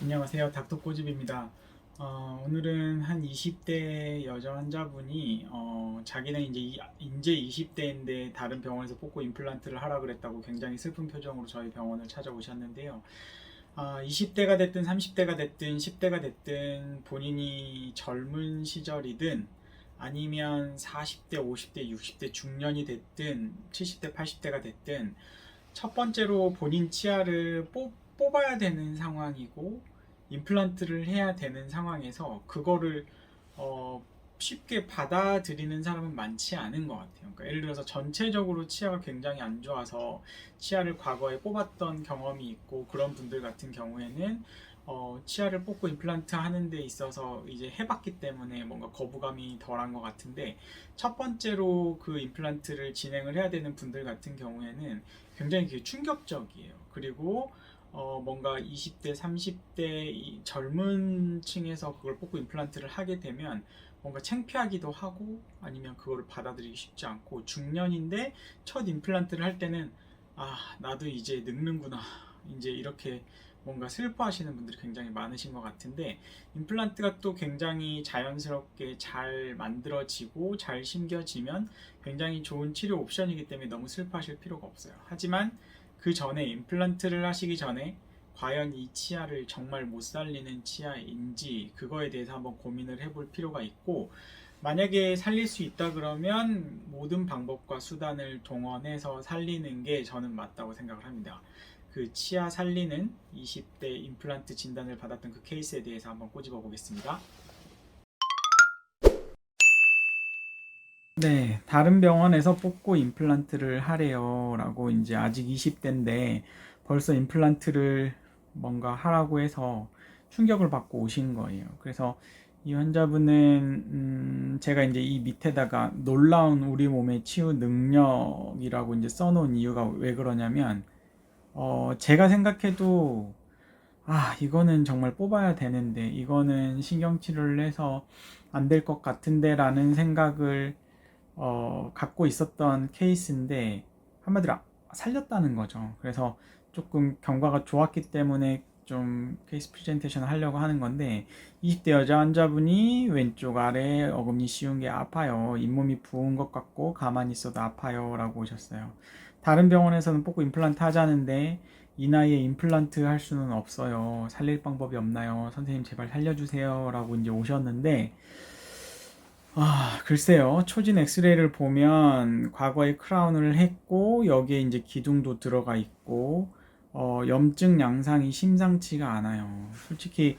안녕하세요. 닥터꼬집입니다. 오늘은 한 20대 여자 환자분이 자기는 이제 20대인데 다른 병원에서 뽑고 임플란트를 하라 그랬다고 굉장히 슬픈 표정으로 저희 병원을 찾아오셨는데요. 20대가 됐든 30대가 됐든 10대가 됐든 본인이 젊은 시절이든 아니면 40대, 50대, 60대 중년이 됐든 70대, 80대가 됐든 첫 번째로 본인 치아를 뽑아야 되는 상황이고 임플란트를 해야 되는 상황에서 그거를 어, 쉽게 받아들이는 사람은 많지 않은 것 같아요. 그러니까 예를 들어서 전체적으로 치아가 굉장히 안 좋아서 치아를 과거에 뽑았던 경험이 있고 그런 분들 같은 경우에는 치아를 뽑고 임플란트 하는 데 있어서 이제 해봤기 때문에 뭔가 거부감이 덜한 것 같은데 첫 번째로 그 임플란트를 진행을 해야 되는 분들 같은 경우에는 굉장히 그게 충격적이에요. 그리고 뭔가 20대, 30대 젊은 층에서 그걸 뽑고 임플란트를 하게 되면 뭔가 창피하기도 하고 아니면 그거를 받아들이기 쉽지 않고 중년인데 첫 임플란트를 할 때는 나도 이제 늙는구나. 이제 이렇게 뭔가 슬퍼하시는 분들이 굉장히 많으신 것 같은데 임플란트가 또 굉장히 자연스럽게 잘 만들어지고 잘 심겨지면 굉장히 좋은 치료 옵션이기 때문에 너무 슬퍼하실 필요가 없어요. 하지만 그 전에 임플란트를 하시기 전에 과연 이 치아를 정말 못 살리는 치아인지 그거에 대해서 한번 고민을 해볼 필요가 있고 만약에 살릴 수 있다 그러면 모든 방법과 수단을 동원해서 살리는 게 저는 맞다고 생각을 합니다. 그 치아 살리는 20대 임플란트 진단을 받았던 그 케이스에 대해서 한번 꼬집어 보겠습니다. 네, 다른 병원에서 뽑고 임플란트를 하래요 라고 이제 아직 20대인데 벌써 임플란트를 뭔가 하라고 해서 충격을 받고 오신 거예요. 그래서 이 환자분은 제가 이제 이 밑에다가 놀라운 우리 몸의 치유 능력이라고 이제 써놓은 이유가 왜 그러냐면 제가 생각해도 이거는 정말 뽑아야 되는데 이거는 신경치료를 해서 안 될 것 같은데 라는 생각을 갖고 있었던 케이스인데 한마디로 살렸다는 거죠. 그래서 조금 경과가 좋았기 때문에 좀 케이스 프레젠테이션을 하려고 하는 건데 20대 여자 환자분이 왼쪽 아래 어금니 씌운 게 아파요. 잇몸이 부은 것 같고 가만히 있어도 아파요 라고 오셨어요. 다른 병원에서는 뽑고 임플란트 하자는데 이 나이에 임플란트 할 수는 없어요. 살릴 방법이 없나요? 선생님 제발 살려주세요 라고 이제 오셨는데 글쎄요. 초진 엑스레이를 보면 과거에 크라운을 했고 여기에 이제 기둥도 들어가 있고 염증 양상이 심상치가 않아요. 솔직히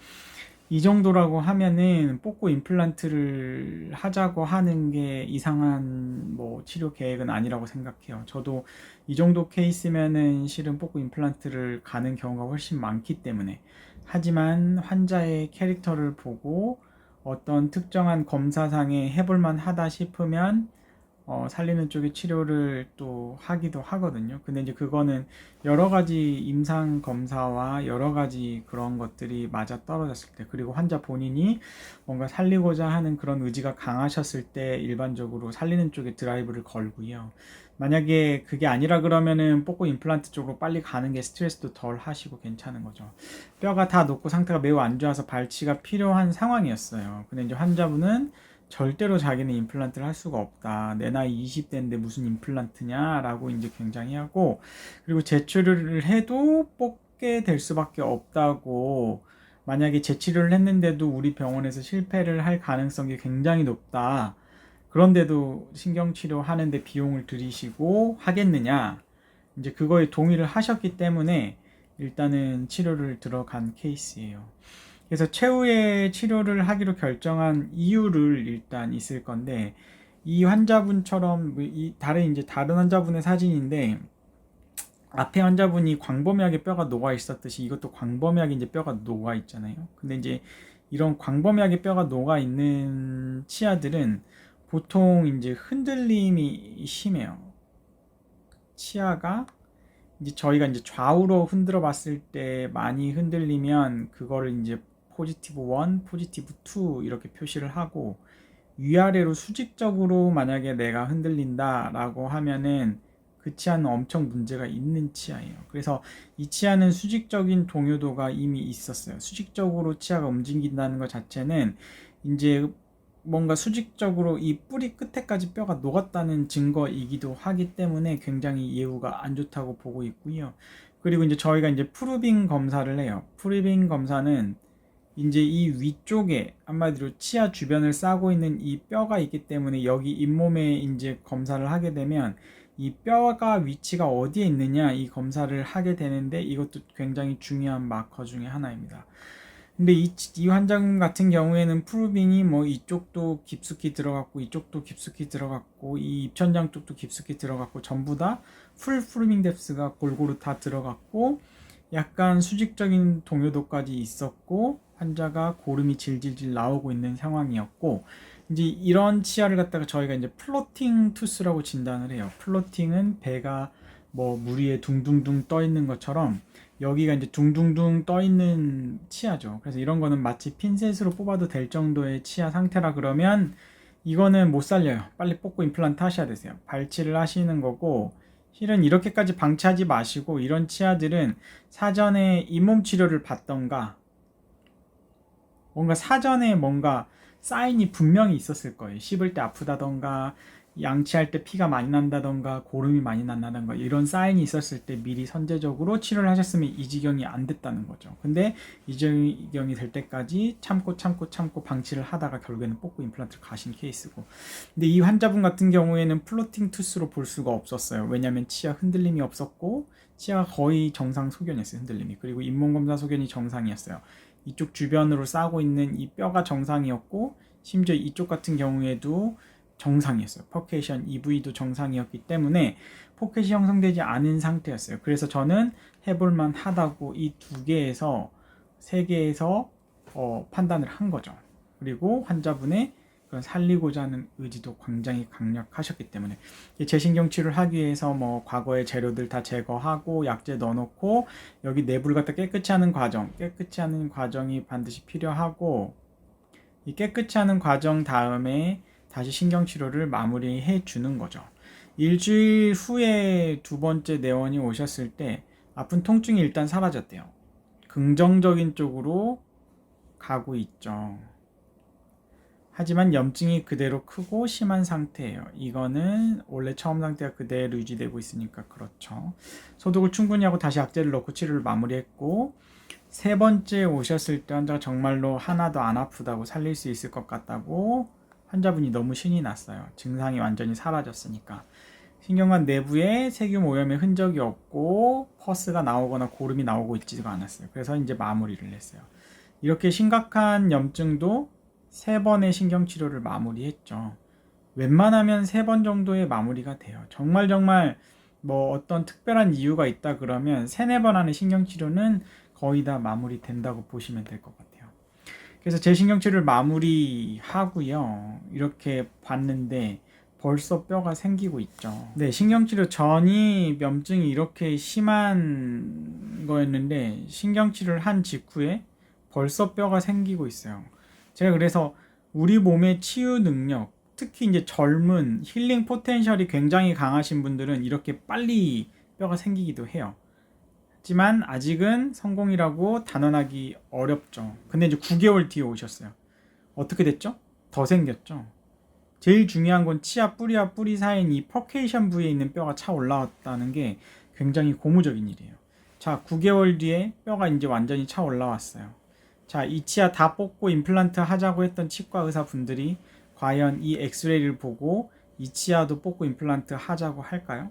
이 정도라고 하면은 뽑고 임플란트를 하자고 하는 게 이상한 뭐 치료 계획은 아니라고 생각해요. 저도 이 정도 케이스면은 실은 뽑고 임플란트를 가는 경우가 훨씬 많기 때문에 하지만 환자의 캐릭터를 보고 어떤 특정한 검사상에 해볼만 하다 싶으면 살리는 쪽의 치료를 또 하기도 하거든요. 근데 이제 그거는 여러 가지 임상 검사와 여러 가지 그런 것들이 맞아 떨어졌을 때, 그리고 환자 본인이 뭔가 살리고자 하는 그런 의지가 강하셨을 때 일반적으로 살리는 쪽에 드라이브를 걸고요. 만약에 그게 아니라 그러면은 뽑고 임플란트 쪽으로 빨리 가는 게 스트레스도 덜 하시고 괜찮은 거죠. 뼈가 다 녹고 상태가 매우 안 좋아서 발치가 필요한 상황이었어요. 근데 이제 환자분은 절대로 자기는 임플란트를 할 수가 없다. 내 나이 20대인데 무슨 임플란트냐? 라고 이제 굉장히 하고, 그리고 재치료를 해도 뽑게 될 수밖에 없다고, 만약에 재치료를 했는데도 우리 병원에서 실패를 할 가능성이 굉장히 높다. 그런데도 신경치료 하는데 비용을 들이시고 하겠느냐? 이제 그거에 동의를 하셨기 때문에 일단은 치료를 들어간 케이스예요. 그래서 최후의 치료를 하기로 결정한 이유를 일단 있을 건데 이 환자분처럼 다른 환자분의 사진인데 앞에 환자분이 광범위하게 뼈가 녹아 있었듯이 이것도 광범위하게 이제 뼈가 녹아 있잖아요. 근데 이제 이런 광범위하게 뼈가 녹아 있는 치아들은 보통 이제 흔들림이 심해요. 치아가 이제 저희가 이제 좌우로 흔들어 봤을 때 많이 흔들리면 그거를 이제 포지티브 1, 포지티브 2 이렇게 표시를 하고 위아래로 수직적으로 만약에 내가 흔들린다 라고 하면은 그 치아는 엄청 문제가 있는 치아예요. 그래서 이 치아는 수직적인 동요도가 이미 있었어요. 수직적으로 치아가 움직인다는 것 자체는 이제 뭔가 수직적으로 이 뿌리 끝에까지 뼈가 녹았다는 증거이기도 하기 때문에 굉장히 예후가 안 좋다고 보고 있고요. 그리고 이제 저희가 이제 프루빙 검사를 해요. 프루빙 검사는 이제 이 위쪽에 한마디로 치아 주변을 싸고 있는 이 뼈가 있기 때문에 여기 잇몸에 이제 검사를 하게 되면 이 뼈가 위치가 어디에 있느냐 이 검사를 하게 되는데 이것도 굉장히 중요한 마커 중에 하나입니다. 근데 이 환자분 같은 경우에는 프루빙이 뭐 이쪽도 깊숙이 들어갔고 이쪽도 깊숙이 들어갔고 이 입천장 쪽도 깊숙이 들어갔고 전부 다 풀 프루빙 뎁스가 골고루 다 들어갔고 약간 수직적인 동요도까지 있었고 환자가 고름이 질질질 나오고 있는 상황이었고 이제 이런 치아를 갖다가 저희가 이제 플로팅 투스라고 진단을 해요. 플로팅은 배가 뭐 물 위에 둥둥둥 떠 있는 것처럼 여기가 이제 둥둥둥 떠 있는 치아죠. 그래서 이런 거는 마치 핀셋으로 뽑아도 될 정도의 치아 상태라 그러면 이거는 못 살려요. 빨리 뽑고 임플란트 하셔야 되세요. 발치를 하시는 거고 실은 이렇게까지 방치하지 마시고 이런 치아들은 사전에 잇몸 치료를 받던가 뭔가 사전에 뭔가 사인이 분명히 있었을 거예요. 씹을 때 아프다던가 양치할 때 피가 많이 난다던가 고름이 많이 난다던가 이런 사인이 있었을 때 미리 선제적으로 치료를 하셨으면 이 지경이 안 됐다는 거죠. 근데 이 지경이 될 때까지 참고 방치를 하다가 결국에는 뽑고 임플란트를 가신 케이스고, 근데 이 환자분 같은 경우에는 플로팅 투스로 볼 수가 없었어요. 왜냐하면 치아 흔들림이 없었고 치아가 거의 정상 소견이었어요. 흔들림이. 그리고 잇몸 검사 소견이 정상이었어요. 이쪽 주변으로 싸고 있는 이 뼈가 정상이었고 심지어 이쪽 같은 경우에도 정상이었어요. 퍼케이션 EV도 정상이었기 때문에 포켓이 형성되지 않은 상태였어요. 그래서 저는 해볼만 하다고 이 두 개에서 세 개에서 판단을 한 거죠. 그리고 환자분의 그런 살리고자 하는 의지도 굉장히 강력하셨기 때문에 재신경 치료를 하기 위해서 뭐 과거의 재료들 다 제거하고 약재 넣어놓고 여기 내부를 갖다 깨끗이 하는 과정이 반드시 필요하고 이 깨끗이 하는 과정 다음에 다시 신경치료를 마무리해 주는 거죠. 일주일 후에 두 번째 내원이 오셨을 때 아픈 통증이 일단 사라졌대요. 긍정적인 쪽으로 가고 있죠. 하지만 염증이 그대로 크고 심한 상태예요. 이거는 원래 처음 상태가 그대로 유지되고 있으니까 그렇죠. 소독을 충분히 하고 다시 약재를 넣고 치료를 마무리했고, 세 번째 오셨을 때 환자가 정말로 하나도 안 아프다고 살릴 수 있을 것 같다고 환자분이 너무 신이 났어요. 증상이 완전히 사라졌으니까. 신경관 내부에 세균 오염의 흔적이 없고 퍼스가 나오거나 고름이 나오고 있지가 않았어요. 그래서 이제 마무리를 했어요. 이렇게 심각한 염증도 3번의 신경치료를 마무리했죠. 웬만하면 3번 정도의 마무리가 돼요. 정말 뭐 어떤 특별한 이유가 있다 그러면 3, 4번 하는 신경치료는 거의 다 마무리된다고 보시면 될 것 같아요. 그래서 제 신경치료를 마무리하고요. 이렇게 봤는데 벌써 뼈가 생기고 있죠. 네, 신경치료 전이 염증이 이렇게 심한 거였는데 신경치료를 한 직후에 벌써 뼈가 생기고 있어요. 제가 그래서 우리 몸의 치유 능력, 특히 이제 젊은 힐링 포텐셜이 굉장히 강하신 분들은 이렇게 빨리 뼈가 생기기도 해요. 하지만 아직은 성공이라고 단언하기 어렵죠. 근데 이제 9개월 뒤에 오셨어요. 어떻게 됐죠? 더 생겼죠. 제일 중요한 건 치아 뿌리와 뿌리 사이인 이 퍼케이션 부위에 있는 뼈가 차 올라왔다는 게 굉장히 고무적인 일이에요. 자, 9개월 뒤에 뼈가 이제 완전히 차 올라왔어요. 자, 이 치아 다 뽑고 임플란트 하자고 했던 치과 의사분들이 과연 이 엑스레이를 보고 이 치아도 뽑고 임플란트 하자고 할까요?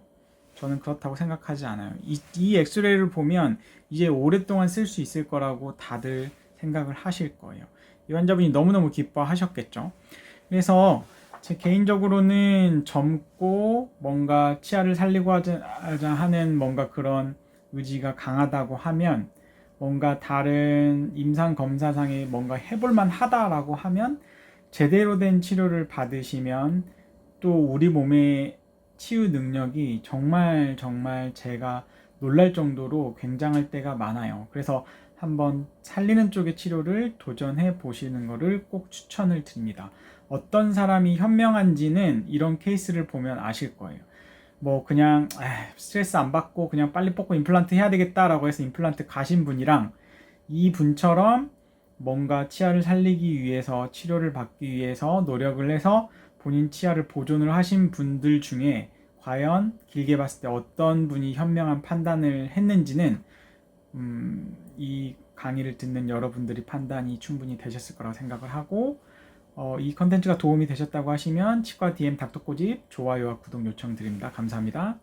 저는 그렇다고 생각하지 않아요. 이 엑스레이를 보면 이제 오랫동안 쓸 수 있을 거라고 다들 생각을 하실 거예요. 이 환자분이 너무너무 기뻐하셨겠죠. 그래서 제 개인적으로는 젊고 뭔가 치아를 살리고 하자 하는 뭔가 그런 의지가 강하다고 하면, 뭔가 다른 임상 검사상에 뭔가 해볼만 하다라고 하면 제대로 된 치료를 받으시면 또 우리 몸의 치유 능력이 정말 제가 놀랄 정도로 굉장할 때가 많아요. 그래서 한번 살리는 쪽의 치료를 도전해 보시는 것을 꼭 추천을 드립니다. 어떤 사람이 현명한지는 이런 케이스를 보면 아실 거예요. 뭐 그냥 스트레스 안 받고 그냥 빨리 뽑고 임플란트 해야 되겠다라고 해서 임플란트 가신 분이랑 이 분처럼 뭔가 치아를 살리기 위해서 치료를 받기 위해서 노력을 해서 본인 치아를 보존을 하신 분들 중에 과연 길게 봤을 때 어떤 분이 현명한 판단을 했는지는 이 강의를 듣는 여러분들이 판단이 충분히 되셨을 거라고 생각을 하고 이 컨텐츠가 도움이 되셨다고 하시면 치과 DM 닥터꼬집 좋아요와 구독 요청드립니다. 감사합니다.